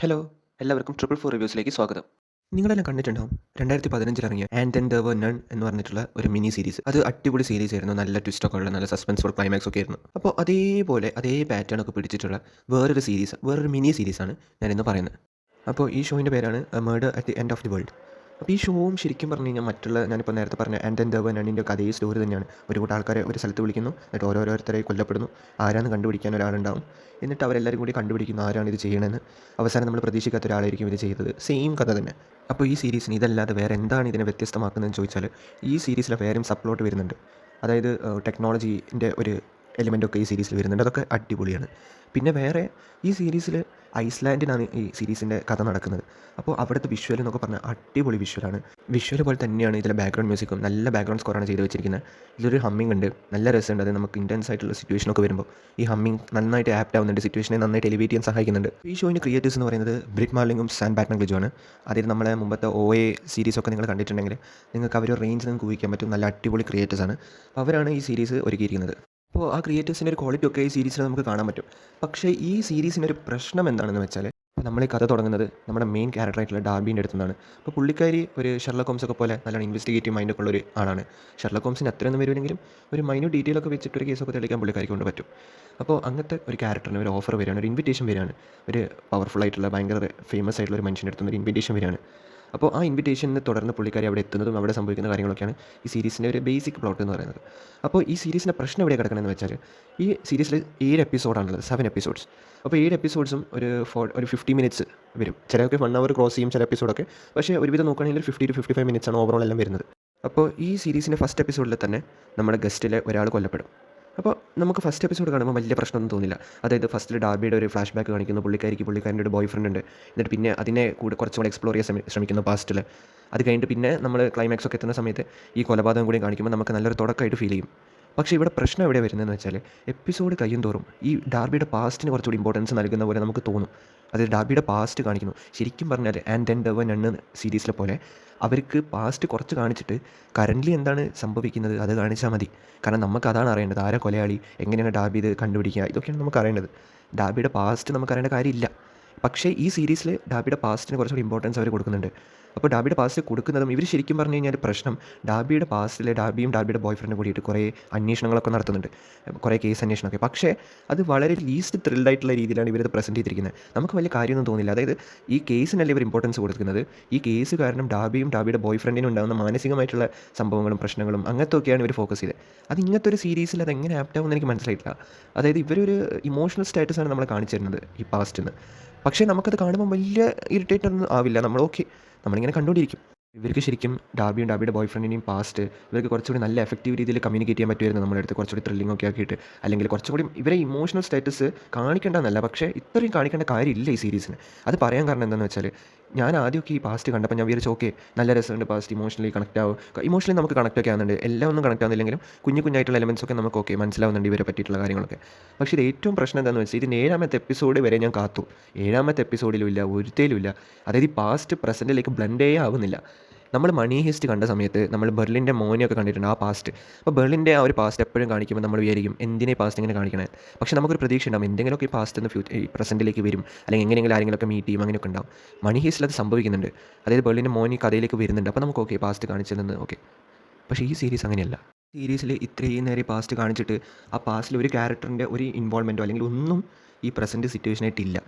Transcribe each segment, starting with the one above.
Hello, എല്ലാവർക്കും 444 റിവ്യൂസിലേക്ക് സ്വാഗതം. നിങ്ങളെല്ലാം കണ്ടിട്ടുണ്ടാവും 2015 ഇറങ്ങിയ and then there were none എന്ന് പറഞ്ഞിട്ടുള്ള ഒരു മിനി സീരീസ്. അത് അടിപൊളി സീരീസ് ആയിരുന്നു. നല്ല ട്വിസ്റ്റൊക്കെ ഉള്ള നല്ല സസ്പെൻസ്ഫുൾ ക്ലൈമാക്സ് ഒക്കെ ആയിരുന്നു. അപ്പോൾ അതേപോലെ അതേ പാറ്റേൺ ഒക്കെ പിടിച്ചിട്ടുള്ള വേറൊരു മിനി സീരീസാണ് ഞാനിന്ന് പറയുന്നത്. അപ്പോൾ ഈ ഷോയിൻ്റെ പേരാണ് murder at the end of the world. അപ്പോൾ ഈ ഷോവും ശരിക്കും പറഞ്ഞു കഴിഞ്ഞാൽ മറ്റുള്ള ഞാനിപ്പോൾ നേരത്തെ പറഞ്ഞ ആൻഡ് ദെൻ ദേർ വർ നണ്ണിൻ്റെ ഒക്കെ അതേ സ്റ്റോറി തന്നെയാണ്. ഒരു കൂട്ടം ആൾക്കാരെ ഒരു സ്ഥലത്ത് വിളിക്കുന്നു, എന്നിട്ട് ഓരോരുത്തരെ കൊല്ലപ്പെടുന്നു. ആരാന്ന് കണ്ടുപിടിക്കാൻ ഒരാളുണ്ടാവും. എന്നിട്ട് അവരെല്ലാവരും കൂടി കണ്ടുപിടിക്കുന്നു ആരാണ് ഇത് ചെയ്യണമെന്ന്. അവസാനം നമ്മൾ പ്രതീക്ഷിക്കാത്ത ഒരാളായിരിക്കും ഇത് ചെയ്തത്. സെയിം കഥ തന്നെ. അപ്പോൾ ഈ സീരീസിന് ഇതല്ലാതെ വേറെ എന്താണ് ഇതിനെ വ്യത്യസ്തമാക്കുന്നതെന്ന് ചോദിച്ചാൽ, ഈ സീരീസിൽ വേറെയും സബ് വരുന്നുണ്ട്. അതായത് ടെക്നോളജീൻ്റെ ഒരു എലിമെൻ്റൊക്കെ ഈ സീരീസിൽ വരുന്നുണ്ട്. അതൊക്കെ അടിപൊളിയാണ്. പിന്നെ വേറെ ഈ സീരീസിൽ ഐസ്ലാൻഡിനാണ് ഈ സീരീസിൻ്റെ കഥ നടക്കുന്നത്. അപ്പോൾ അവിടുത്തെ വിഷ്വൽ എന്നൊക്കെ പറഞ്ഞാൽ അടിപൊളി വിഷ്വലാണ്. വിഷ്വൽ പോലെ തന്നെയാണ് ഇതിലെ ബാക്ക്ഗ്രൗണ്ട് മ്യൂസിക്കും. നല്ല ബാക്ക്ഗ്രൗണ്ട് സ്കോറാണ് ചെയ്ത് വെച്ചിരിക്കുന്നത്. ഇതിലൊരു ഹമ്മിങ് ഉണ്ട്, നല്ല രസമുണ്ട്. അത് നമുക്ക് ഇൻറ്റൻസ് ആയിട്ടുള്ള സിറ്റുവേഷനൊക്കെ വരുമ്പോൾ ഈ ഹമ്മിങ് നന്നായിട്ട് ആപ്റ്റ് ആവുന്നുണ്ട്, സിറ്റുവേഷനെ നന്നായിട്ട് എലിവേറ്റ് ചെയ്യാൻ സഹായിക്കുന്നുണ്ട്. ഈ ഷോയിൻ്റെ ക്രിയേറ്റേഴ്സ് എന്ന് പറയുന്നത് ബ്രിറ്റ് മാർലിംഗും സാൻ ബാറ്റ്മാൻ ഗ്ലിജുമാണ്. അതിൽ നമ്മളെ മുമ്പത്തെ OA സീരീസൊക്കെ നിങ്ങൾ കണ്ടിട്ടുണ്ടെങ്കിൽ നിങ്ങൾക്ക് അവർ റേഞ്ചിൽ നിന്ന് ഊഹിക്കാൻ പറ്റും. നല്ല അടിപൊളി ക്രിയേറ്റേഴ്സാണ്. അവരാണ് ഈ സീരീസ് ഒരുക്കിയിരിക്കുന്നത്. അപ്പോൾ ആ ക്രിയേറ്റേഴ്സിൻ്റെ ഒരു ക്വാളിറ്റി ഒക്കെ ഈ സീരീസിൽ നമുക്ക് കാണാൻ പറ്റും. പക്ഷേ ഈ സീരീസിൻ്റെ ഒരു പ്രശ്നം എന്താണെന്ന് വെച്ചാൽ, നമ്മൾ ഈ കഥ തുടങ്ങുന്നത് നമ്മുടെ മെയിൻ ക്യാരക്ടറായിട്ടുള്ള ഡാർബീൻ്റെ അടുത്തു നിന്നാണ്. അപ്പോൾ പുള്ളിക്കാരി ഒരു ഷെർലക് ഹോംസ് ഒക്കെ പോലെ നല്ലോണം ഇൻവെസ്റ്റിഗേറ്റീവ് മൈൻഡൊക്കെ ഉള്ള ഒരു ആളാണ്. ഷെർലക് ഹോംസിന് അത്രയൊന്നും വരുമെങ്കിലും ഒരു മൈന്യൂട്ട് ഡീറ്റെയിൽ ഒക്കെ വെച്ചിട്ട് ഒരു കേസൊക്കെ തെളിയിക്കാൻ പുള്ളിക്കാരിക്ക് കൊണ്ട് പറ്റും. അപ്പോൾ അങ്ങനത്തെ ഒരു ക്യാരക്ടറിന് ഒരു ഓഫർ വരികയാണ്, ഒരു ഇൻവിറ്റേഷൻ വരികയാണ്. ഒരു പവർഫുൾ ആയിട്ടുള്ള ഭയങ്കര ഫേമസ് ആയിട്ടുള്ള ഒരു മനുഷ്യൻ്റെ അടുത്ത് നിന്ന് ഒരു ഇൻവിറ്റേഷൻ വരികയാണ്. അപ്പോൾ ആ ഇൻവിറ്റേഷനെ തുടർന്ന് പുള്ളിക്കാരി അവിടെ എത്തുന്നതും അവിടെ സംഭവിക്കുന്ന കാര്യങ്ങളൊക്കെയാണ് ഈ സീരീസിൻ്റെ ഒരു ബേസിക് പ്ലോട്ട് എന്ന് പറയുന്നത്. അപ്പോൾ ഈ സീരീസിൻ്റെ പ്രശ്നം എവിടെ കിടക്കണമെന്ന് വെച്ചാൽ, ഈ സീരീസിൽ 7 എപ്പിസോഡാണുള്ളത്, 7 എപ്പിസോഡ്സ്. അപ്പോൾ 7 എപ്പിസോഡ്സും ഒരു 50 മിനിറ്റ്സ് വരും. ചിലതൊക്കെ 1 അവർ ക്രോസ് ചെയ്യും ചില എപ്പിസോഡൊക്കെ. പക്ഷേ ഒരുവിധം നോക്കുകയാണെങ്കിൽ 50 to 55 മിനിറ്റ്സ് ആണ് ഓവറോൾ എല്ലാം വരുന്നത്. അപ്പോൾ ഈ സീരീസിൻ്റെ ഫസ്റ്റ് എപ്പിസോഡിൽ തന്നെ നമ്മുടെ ഗസ്റ്റിലെ ഒരാൾ കൊല്ലപ്പെടും. അപ്പോൾ നമുക്ക് ഫസ്റ്റ് എപ്പിസോഡ് കാണുമ്പോൾ വലിയ പ്രശ്നമൊന്നും തോന്നില്ല. അതായത് ഫസ്റ്റിൽ ഡാർബിയുടെ ഒരു ഫ്ലാഷ് ബാക്ക് കാണിക്കുന്നു. പുള്ളിക്കാരൻ്റെ ഒരു ബോയ് ഫ്രണ്ട് ഉണ്ട്. എന്നിട്ട് പിന്നെ അതിനെ കുറച്ചുകൂടെ എക്സ്പ്ലോർ ചെയ്യാൻ ശ്രമിക്കുന്നു പാസ്റ്റിൽ. അത് കഴിഞ്ഞിട്ട് പിന്നെ നമ്മൾ ക്ലൈമാക്സ് ഒക്കെ എത്തുന്ന സമയത്ത് ഈ കൊലപാതകം കൂടി കാണിക്കുമ്പോൾ നമുക്ക് നല്ലൊരു തുടക്കമായിട്ട് ഫീൽ ചെയ്യും. പക്ഷേ ഇവിടെ പ്രശ്നം എവിടെ വരുന്നതെന്ന് വെച്ചാൽ, എപ്പിസോഡ് കഴിയും തോറും ഈ ഡാർബിയുടെ പാസ്റ്റിന് കുറച്ചുകൂടി ഇമ്പോർട്ടൻസ് നൽകുന്ന പോലെ നമുക്ക് തോന്നും. അതായത് ഡാർബിയുടെ പാസ്റ്റ് കാണിക്കുന്നു. ശരിക്കും പറഞ്ഞാൽ and then there were none സീരീസിലെ പോലെ അവർക്ക് പാസ്റ്റ് കുറച്ച് കാണിച്ചിട്ട് കറൻ്റ്ലി എന്താണ് സംഭവിക്കുന്നത് അത് കാണിച്ചാൽ മതി. കാരണം നമുക്കതാണ് അറിയേണ്ടത്. ആരാ കൊലയാളി, എങ്ങനെയാണ് ഡാർബി ഇത് കണ്ടുപിടിക്കുക, ഇതൊക്കെയാണ് നമുക്ക് അറിയേണ്ടത്. ഡാർബിയുടെ പാസ്റ്റ് നമുക്ക് അറിയേണ്ട കാര്യമില്ല. പക്ഷേ ഈ സീരീസിൽ ഡാർബിയുടെ പാസ്റ്റിന് കുറച്ചുകൂടി ഇമ്പോർട്ടൻസ് അവർ കൊടുക്കുന്നുണ്ട്. അപ്പോൾ ഡാർബിയുടെ പാസ്റ്റ് കൊടുക്കുന്നതും ഇവർ ശരിക്കും പറഞ്ഞു കഴിഞ്ഞാൽ പ്രശ്നം, ഡാർബിയുടെ പാസ്റ്റിലെ ഡാർബിയും ഡാർബിയുടെ ബോയ് ഫ്രണ്ടും കൂടിയിട്ട് കുറേ അന്വേഷണങ്ങളൊക്കെ നടത്തുന്നുണ്ട്. കുറേ കേസ് അന്വേഷണമൊക്കെ. പക്ഷേ അത് വളരെ ലീസ്റ്റ് ത്രിൽഡായിട്ടുള്ള രീതിയിലാണ് ഇവരത് പ്രസൻറ്റ് ചെയ്തിരിക്കുന്നത്. നമുക്ക് വലിയ കാര്യമൊന്നും തോന്നില്ല. അതായത് ഈ കേസിനല്ല ഇവർ ഇമ്പോർട്ടൻസ് കൊടുക്കുന്നത്. ഈ കേസ് കാരണം ഡാർബിയും ഡാർബിയുടെ ബോയ് ഫ്രണ്ടിനും ഉണ്ടാകുന്ന മാനസികമായിട്ടുള്ള സംഭവങ്ങളും പ്രശ്നങ്ങളും അങ്ങനത്തെയൊക്കെയാണ് ഇവർ ഫോക്കസ് ചെയ്തത്. അത് ഇങ്ങനത്തെ ഒരു സീരീസിൽ അത് എങ്ങനെ ആപ്റ്റാവുമെന്ന് എനിക്ക് മനസ്സിലായിട്ടില്ല. അതായത് ഇവരൊരു ഇമോഷണൽ സ്റ്റാറ്റസാണ് നമ്മളെ കാണിച്ചു തരുന്നത് ഈ പാസ്റ്റിന്ന്. പക്ഷേ നമുക്കത് കാണുമ്പോൾ വലിയ ഇറിറ്റേറ്റ് ഒന്നും ആവില്ല. നമ്മളിങ്ങനെ കണ്ടുകൊണ്ടിരിക്കും. ഇവർക്ക് ശരിക്കും ഡാർബിയും ഡാർബിയുടെ ബോയ് ഫ്രണ്ടിനെയും പാസ്റ്റ് ഇവർക്ക് കുറച്ചുകൂടി നല്ല എഫക്റ്റീവ് രീതിയിൽ കമ്മ്യൂണിക്കേറ്റ് ചെയ്യാൻ പറ്റുമായിരുന്നു നമ്മുടെ അടുത്ത്, കുറച്ചുകൂടി ത്രില്ലിംഗ് ഒക്കെ ആക്കിയിട്ട്. അല്ലെങ്കിൽ കുറച്ചുകൂടി ഇവരെ ഇമോഷണൽ സ്റ്റാറ്റസ് കാണിക്കേണ്ടതെന്നല്ല, പക്ഷേ ഇത്രയും കാണിക്കേണ്ട കാര്യമില്ല ഈ സീരീസിന്. അത് പറയാൻ കാരണം എന്താണെന്ന് വെച്ചാൽ, ഞാൻ ആദ്യമൊക്കെ ഈ പാസ്റ്റ് കണ്ടപ്പോൾ ഞാൻ വിചാരിച്ചു ഓക്കെ നല്ല രസമുണ്ട്, പാസ്റ്റ് ഇമോഷണലി കണക്റ്റ് ആവും. ഇമോഷണലി നമുക്ക് കണക്റ്റ് ഒക്കെ ആവുന്നുണ്ട്. എല്ലാം ഒന്നും കണക്റ്റ് ആവുന്നില്ലെങ്കിലും കുഞ്ഞായിട്ടുള്ള എലമെൻറ്റ്സ് ഒക്കെ നമുക്ക് ഓക്കെ മനസ്സിലാവുന്നുണ്ട് ഇവരെ പറ്റിയിട്ടുള്ള കാര്യങ്ങളൊക്കെ. പക്ഷേ ഇത് ഏറ്റവും പ്രശ്നം എന്താണെന്ന് വെച്ചാൽ, ഇതിന് 7ാമത്തെ എപ്പിസോഡ് വരെ ഞാൻ കാത്തു. 7ാമത്തെ എപ്പിസോഡിലും ഇല്ല, ഒരുത്തേലും ഇല്ല. അതായത് ഈ പാസ്റ്റ് പ്രസൻറ്റിലേക്ക് ബ്ലെൻഡേ ആവുന്നില്ല. നമ്മൾ മണി ഹീസ്റ്റ് കണ്ട സമയത്ത് നമ്മൾ ബെർലിൻ്റെ മോനെയൊക്കെ കണ്ടിട്ടുണ്ട്, ആ പാസ്റ്റ്. അപ്പോൾ ബെർലിൻ്റെ ആ ഒരു പാസ്റ്റ് എപ്പോഴും കാണിക്കുമ്പോൾ നമ്മൾ വിചാരിക്കും എന്തിനാ ഈ പാസ്റ്റ് ഇങ്ങനെ കാണിക്കണേ. പക്ഷേ നമുക്കൊരു പ്രതീക്ഷ ഉണ്ടാവും എന്തെങ്കിലുമൊക്കെ ഈ പാസ്റ്റ് എന്ന് ഈ പ്രസൻറ്റിലേക്ക് വരും, അല്ലെങ്കിൽ എങ്ങനെയെങ്കിലും ആരെങ്കിലുമൊക്കെ മീറ്റ് ചെയ്യും, അങ്ങനെയൊക്കെ ഉണ്ടാവും. മണി ഹീസ്റ്റിൽ അത് സംഭവിക്കുന്നുണ്ട്. അതായത് ബെർലിൻ്റെ മോൻ ഈ കഥയിലേക്ക് വരുന്നുണ്ട്. അപ്പോൾ നമുക്ക് ഓക്കെ പാസ്റ്റ് കാണിച്ചതെന്ന് ഓക്കെ. പക്ഷേ ഈ സീരീസ് അങ്ങനെയല്ല. സീരീസിൽ ഇത്രയും നേരം പാസ്റ്റ് കാണിച്ചിട്ട് ആ പാസ്റ്റിൽ ഒരു ക്യാരക്ടറിൻ്റെ ഒരു ഇൻവോൾവ്മെൻറ്റോ അല്ലെങ്കിൽ ഒന്നും ഈ പ്രസൻറ്റ് സിറ്റുവേഷനായിട്ടില്ല.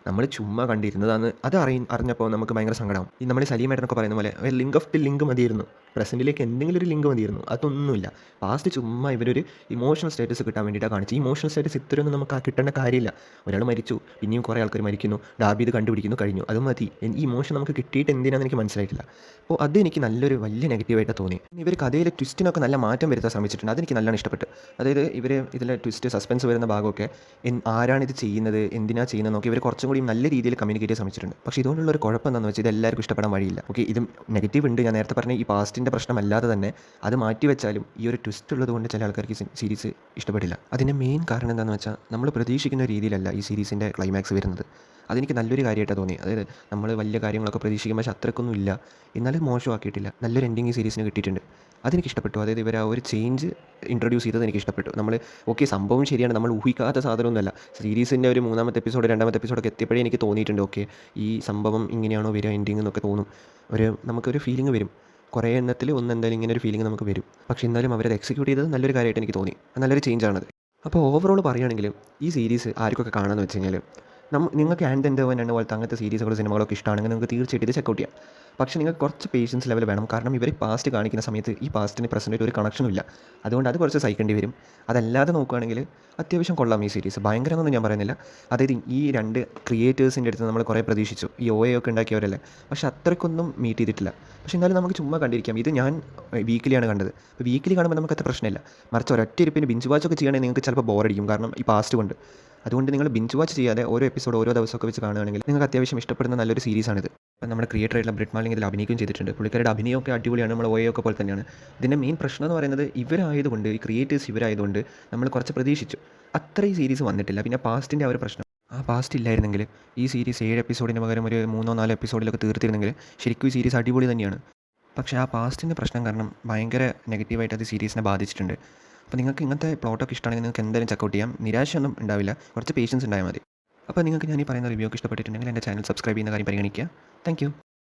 നമ്മൾ ചുമ്മാ കണ്ടിരുന്നതാണ്. അത് അറിഞ്ഞപ്പോൾ നമുക്ക് ഭയങ്കര സങ്കടമാവും. ഈ നമ്മൾ സലീമേട്ടനൊക്കെ പറയുന്ന പോലെ ഒരു ലിങ്ക് ഓഫ് ദി ലിങ്ക് മതിയായിരുന്നു, പ്രസൻറ്റിലേക്ക് എന്തെങ്കിലും ഒരു ലിങ്ക് മതിയായിരുന്നു. അതൊന്നുമില്ല. പാസ്റ്റ് ചുമ്മാ ഇവരൊരു ഇമോഷണൽ സ്റ്റാറ്റസ് കിട്ടാൻ വേണ്ടിയിട്ടാണ് കാണിച്ചു. ഈ ഇമോഷണൽ സ്റ്റാറ്റസ് ഇത്രയൊന്നും നമുക്ക് കിട്ടേണ്ട കാര്യമില്ല. ഒരാൾ മരിച്ചു, പിന്നെയും കുറേ ആൾക്കാർ മരിക്കുന്നു, ഡാർബി ഇത് കണ്ടുപിടിക്കുന്നു, കഴിഞ്ഞു, അത് മതി. ഈ ഇമോഷൻ നമുക്ക് കിട്ടിയിട്ട് എന്തിനാണെന്ന് എനിക്ക് മനസ്സിലായിട്ടില്ല. അപ്പോൾ അതെനിക്ക് നല്ലൊരു വലിയ നെഗറ്റീവായിട്ട് തോന്നി. ഇവർ കഥയിലെ ട്വിസ്റ്റിനൊക്കെ നല്ല മാറ്റം വരുത്താൻ ശ്രമിച്ചിട്ടുണ്ട്. അതെനിക്ക് നല്ലോണം ഇഷ്ടപ്പെട്ടു. അതായത് ഇവർ ഇതിലെ ട്വിസ്റ്റ് സസ്പെൻസ് വരുന്ന ഭാഗമൊക്കെ ആരാണിത് ചെയ്യുന്നത്, എന്തിനാണ് ചെയ്യുന്നത് നോക്കി ഇവർ കുറച്ചും കൂടി നല്ല രീതിയിൽ കമ്മ്യൂണിക്കേറ്റ് ചെയ്യാൻ ശ്രമിച്ചിട്ടുണ്ട്. പക്ഷേ ഇതുകൊണ്ടുള്ള ഒരു കുഴപ്പം എന്താണെന്ന് വെച്ചാൽ, ഇത് എല്ലാവർക്കും ഇഷ്ടപ്പെടാൻ വഴിയില്ല. ഓക്കെ, ഇതും നെഗറ്റീവ് ഉണ്ട്. ഞാൻ നേരത്തെ പറഞ്ഞ ഈ പാസ്റ്റിൻ്റെ പ്രശ്നമല്ലാതെ തന്നെ അത് മാറ്റി വെച്ചാലും ഈ ഒരു ട്വിസ്റ്റ് ഉള്ളത് കൊണ്ട് ചില ആൾക്കാർക്ക് ഈ സീരീസ് ഇഷ്ടപ്പെടില്ല. അതിൻ്റെ മെയിൻ കാരണം എന്താണെന്ന് വെച്ചാൽ, നമ്മൾ പ്രതീക്ഷിക്കുന്ന രീതിയിലല്ല ഈ സീരീസിൻ്റെ ക്ലൈമാക്സ് വരുന്നത്. അതെനിക്ക് നല്ലൊരു കാര്യമായിട്ടാണ് തോന്നിയത്. അതായത് നമ്മൾ വലിയ കാര്യങ്ങളൊക്കെ പ്രതീക്ഷിക്കും, പക്ഷേ അത്രയ്ക്കൊന്നും ഇല്ല. എന്നാലും മോശമാക്കിയിട്ടില്ല. നല്ലൊരു എൻഡിങ് ഈ സീരീസിന് കിട്ടിയിട്ടുണ്ട്. അതെനിക്ക് ഇഷ്ടപ്പെട്ടു. അതായത് ഇവർ ആ ഒരു ചേഞ്ച് ഇൻട്രൊഡ്യൂസ് ചെയ്തത് എനിക്ക് ഇഷ്ടപ്പെട്ടു. നമ്മൾ ഓക്കെ, സംഭവം ശരിയാണ്, നമ്മൾ ഊഹിക്കാത്ത സാധനമൊന്നുമല്ല. സീരീസിൻ്റെ ഒരു 3-ാമത്തെ എപ്പിസോഡ് 2-ാമത്തെ എപ്പിസോഡൊക്കെ എത്തിയപ്പോഴേ എനിക്ക് തോന്നിയിട്ടുണ്ട്, ഓക്കെ ഈ സംഭവം ഇങ്ങനെയാണോ വരിക എൻഡിങ് എന്നൊക്കെ തോന്നും. നമുക്കൊരു ഫീലിംഗ് വരും. കുറേ എണ്ണത്തിൽ ഒന്ന് എന്തായാലും ഇങ്ങനെ ഒരു ഫീലിംഗ് നമുക്ക് വരും. പക്ഷേ എന്നാലും അവരത് എക്സിക്യൂട്ട് ചെയ്തത് നല്ലൊരു കാര്യമായിട്ട് എനിക്ക് തോന്നി. നല്ലൊരു ചേഞ്ചാണത്. അപ്പോൾ ഓവറോൾ പറയുകയാണെങ്കിൽ ഈ സീരീസ് ആർക്കൊക്കെ കാണാമെന്ന് വെച്ച് കഴിഞ്ഞാൽ, നിങ്ങൾക്ക് ആൻഡ് ദെൻ ദ വൺ പോലത്തെ അങ്ങനത്തെ സീരീസുകളോ സിനിമകളൊക്കെ ഇഷ്ടമാണെങ്കിൽ നിങ്ങൾക്ക് തീർച്ചയായിട്ടും ഇത് ചെക്കൗട്ട് ചെയ്യാം. പക്ഷേ നിങ്ങൾക്ക് കുറച്ച് പേഷ്യൻസ് ലെവൽ വേണം. കാരണം ഇവർ പാസ്റ്റ് കാണിക്കുന്ന സമയത്ത് ഈ പാസ്റ്റിന് പ്രസൻറ്റായിട്ട് ഒരു കണക്ഷനും ഇല്ല. അതുകൊണ്ട് അത് കുറച്ച് സഹിക്കേണ്ടി വരും. അതല്ലാതെ നോക്കുകയാണെങ്കിൽ അത്യാവശ്യം കൊള്ളാം ഈ സീരീസ്. ഭയങ്കരമെന്നൊന്നും ഞാൻ പറയുന്നില്ല. അതായത് ഈ 2 ക്രിയേറ്റേഴ്സിൻ്റെ അടുത്ത് നമ്മൾ കുറേ പ്രതീക്ഷിച്ചു. ഈ ഒക്കെ ഉണ്ടാക്കിയവരല്ലേ. പക്ഷേ അത്രയ്ക്കൊന്നും മീറ്റ് ചെയ്തിട്ടില്ല. പക്ഷേ എന്നാലും നമുക്ക് ചുമ്മാ കണ്ടിരിക്കാം. ഇത് ഞാൻ വീക്കിലിയാണ് കണ്ടത്. അപ്പോൾ വീക്കിലി കാണുമ്പോൾ നമുക്കത്ര പ്രശ്നമില്ല. മറിച്ച് ഒരൊറ്റ ഇരിപ്പിന് ബിഞ്ച് വാച്ചൊക്കെ ചെയ്യുകയാണെങ്കിൽ നിങ്ങൾക്ക് ചിലപ്പോൾ ബോറടിക്കും. കാരണം ഈ പാസ്റ്റ് കൊണ്ട്. അതുകൊണ്ട് നിങ്ങൾ ബിഞ്ച് വാച്ച് ചെയ്യാതെ ഓരോ എപ്പിസോഡ് ഓരോ ദിവസമൊക്കെ വെച്ച് കാണുകയാണെങ്കിൽ നിങ്ങൾക്ക് അത്യാവശ്യം ഇഷ്ടപ്പെടുന്ന നല്ലൊരു സീരീസാണിത്. അപ്പോൾ നമ്മുടെ ക്രിയേറ്ററായിട്ടുള്ള ബ്രിറ്റ് മാർലിംഗ് ഇതിൽ അഭിനയിക്കുകയും ചെയ്തിട്ടുണ്ട്. പുള്ളിക്കാരുടെ അഭിനയമൊക്കെ അടിപൊളിയാണ്. നമ്മൾ ഒക്കെ പോലെ തന്നെയാണ്. ഇതിൻ്റെ മെയിൻ പ്രശ്നം എന്ന് പറയുന്നത് ഇവരായതുകൊണ്ട്, ഈ ക്രിയേറ്റേഴ്സ് ഇവരായതുകൊണ്ട് നമ്മൾ കുറച്ച് പ്രതീക്ഷിച്ചു. അത്ര ഈ സീരീസ് വന്നിട്ടില്ല. പിന്നെ പാസ്റ്റിൻ്റെ ആ ഒരു പ്രശ്നം, ആ പാസ്റ്റ് ഇല്ലായിരുന്നെങ്കിൽ ഈ സീരീസ് 7 എപ്പിസോഡിന് പകരം ഒരു 3-4 എപ്പിസോഡിലൊക്കെ തീർത്തിരുന്നെങ്കിൽ ശരിക്കും ഈ സീരീസ് അടിപൊളി തന്നെയാണ്. പക്ഷേ ആ പാസ്റ്റിൻ്റെ പ്രശ്നം കാരണം ഭയങ്കര നെഗറ്റീവായിട്ട് അത് സീരീസിനെ ബാധിച്ചിട്ടുണ്ട്. അപ്പോൾ നിങ്ങൾക്ക് ഇങ്ങനത്തെ പ്ലോട്ടൊക്കെ ഇഷ്ടമാണെങ്കിൽ നിങ്ങൾക്ക് എന്തായാലും ചെക്കൗട്ട് ചെയ്യാം. നിരാശയൊന്നും ഉണ്ടാവില്ല. കുറച്ച് പേഷ്യൻസ് ഉണ്ടായാൽ മതി. അപ്പോൾ നിങ്ങൾക്ക് ഞാൻ ഈ പറയുന്ന റിവ്യൂ ഒക്കെ ഇഷ്ടപ്പെട്ടിട്ടുണ്ടെങ്കിൽ എൻ്റെ ചാനൽ സബ്സ്ക്രൈബ് ചെയ്യുന്ന കാര്യം പരിഗണിക്കുക. Thank you.